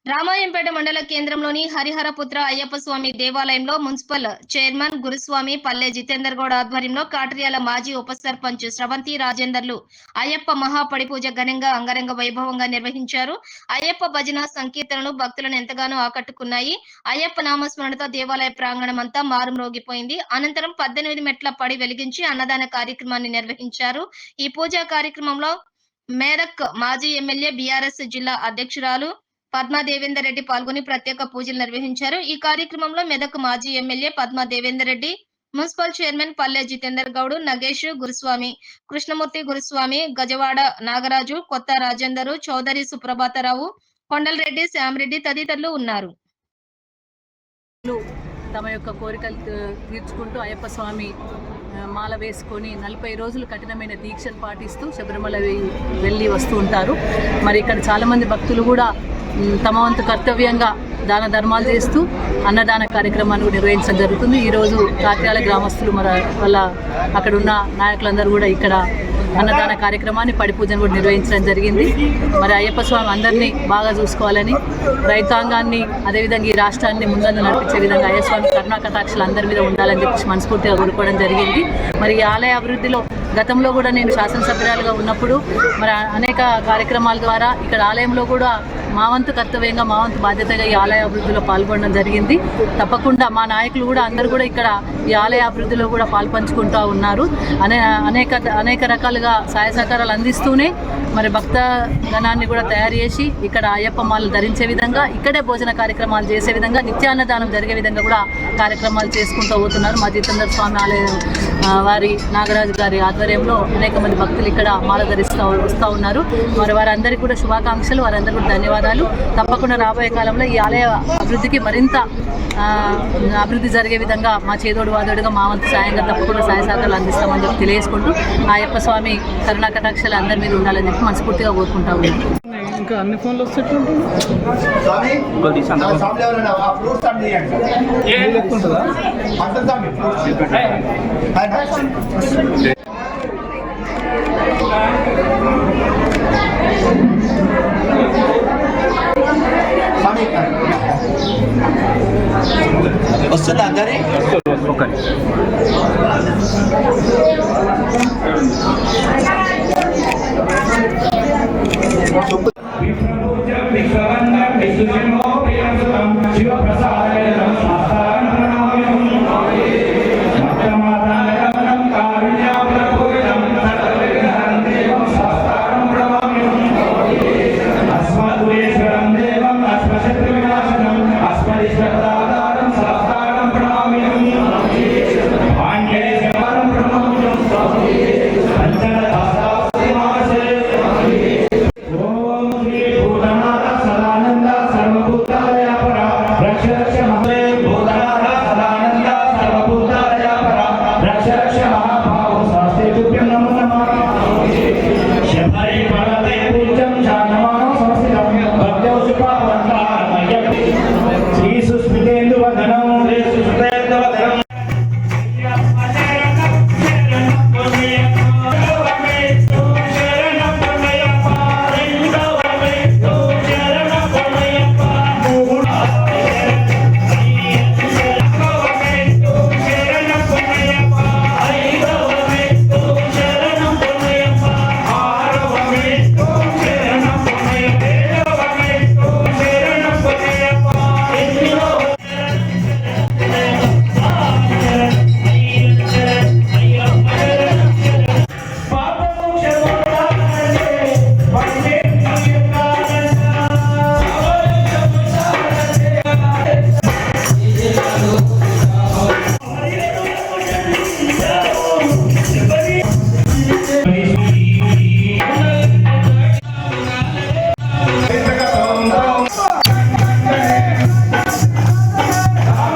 రామాయంపేట మండల కేంద్రంలోని హరిహరపుత్ర అయ్యప్ప స్వామి దేవాలయంలో మున్సిపల్ చైర్మన్ గురుస్వామి పల్లె జితేందర్ గౌడ్ ఆధ్వర్యంలో కాట్రియాల మాజీ ఉప సర్పంచ్ స్రవంతి రాజేందర్లు అయ్యప్ప మహాపడి పూజ ఘనంగా అంగరంగ వైభవంగా నిర్వహించారు. అయ్యప్ప భజన సంకీర్తనలు భక్తులను ఎంతగానో ఆకట్టుకున్నాయి. అయ్యప్ప నామస్మరణతో దేవాలయ ప్రాంగణం అంతా మారుమ్రోగిపోయింది. అనంతరం 18 మెట్ల పడి వెలిగించి అన్నదాన కార్యక్రమాన్ని నిర్వహించారు. ఈ పూజా కార్యక్రమంలో మేదక్ మాజీ ఎమ్మెల్యే బీఆర్ఎస్ జిల్లా అధ్యక్షురాలు పద్మా దేవేందర్ రెడ్డి పాల్గొని ప్రత్యేక పూజలు నిర్వహించారు. ఈ కార్యక్రమంలో మెదక్ మాజీ MLA Padma Devender Reddy, municipal chairman పల్లె జితేందర్ గౌడ్, నగేష్ గురుస్వామి, కృష్ణమూర్తి గురుస్వామి, గజవాడ నాగరాజు, కొత్త రాజేందరు, చౌదరి సుప్రభాతరావు, కొండలరెడ్డి, శ్యామరెడ్డి తదితరులు ఉన్నారు. తమ యొక్క కోరికలు తీర్చుకుంటూ అయ్యప్ప స్వామి మాల వేసుకొని 40 రోజులు కఠినమైన దీక్షను పాటిస్తూ శబరిమల వెళ్ళి వస్తూ ఉంటారు. మరి ఇక్కడ చాలామంది భక్తులు కూడా తమ వంతు కర్తవ్యంగా దాన ధర్మాలు చేస్తూ అన్నదాన కార్యక్రమాన్ని నిర్వహించడం జరుగుతుంది. ఈరోజు కాట్యాల గ్రామస్తులు వాళ్ళ అక్కడ ఉన్న నాయకులందరూ కూడా ఇక్కడ అన్నదాన కార్యక్రమాన్ని పడి పూజను కూడా నిర్వహించడం జరిగింది. మరి అయ్యప్ప స్వామి అందరినీ బాగా చూసుకోవాలని, రైతాంగాన్ని అదేవిధంగా ఈ రాష్ట్రాన్ని ముందందు నడిపించే విధంగా అయ్యప్ప స్వామి కరుణా కటాక్షలు అందరి మీద ఉండాలని చెప్పి మనస్ఫూర్తిగా కోరుకోవడం జరిగింది. మరి ఈ ఆలయ అభివృద్ధిలో గతంలో కూడా నేను శాసనసభ్యురాలుగా ఉన్నప్పుడు మరి అనేక కార్యక్రమాల ద్వారా ఇక్కడ ఆలయంలో కూడా మా వంతు కర్తవ్యంగా మా వంతు బాధ్యతగా ఈ ఆలయ అభివృద్ధిలో పాల్గొనడం జరిగింది. తప్పకుండా మా నాయకులు కూడా అందరూ కూడా ఇక్కడ ఈ ఆలయ అభివృద్ధిలో కూడా పాల్పంచుకుంటూ ఉన్నారు. అనేక రకాలుగా సహాయ సహకారాలు అందిస్తూనే మరి భక్త గణాన్ని కూడా తయారు చేసి ఇక్కడ అయ్యప్ప మాలలు ధరించే విధంగా, ఇక్కడే భోజన కార్యక్రమాలు చేసే విధంగా, నిత్యాన్నదానం జరిగే విధంగా కూడా కార్యక్రమాలు చేసుకుంటూ పోతున్నారు. మా జితేందర్ స్వామి ఆలయం వారి నాగరాజు గారి ఆధ్వర్యంలో అనేక మంది భక్తులు ఇక్కడ మాల వస్తూ ఉన్నారు. మరి వారందరికీ కూడా శుభాకాంక్షలు, వారందరికీ కూడా ధన్యవాదాలు. తప్పకుండా రాబోయే కాలంలో ఈ ఆలయ అభివృద్ధికి మరింత అభివృద్ధి జరిగే విధంగా మా చేదోడు వాదోడుగా మా వంతు సాయంగా తప్పకుండా సహాయ సహకారాలు అందిస్తామని చెప్పి తెలియజేసుకుంటూ ఆ అయ్యప్ప స్వామి కరుణా కటాక్షాలు అందరి మీద ఉండాలని చెప్పి మనస్ఫూర్తిగా కోరుకుంటా ఉన్నాం. ఇంకా అన్ని ఫోన్లు వస్తుంటే వస్తుందా అందరి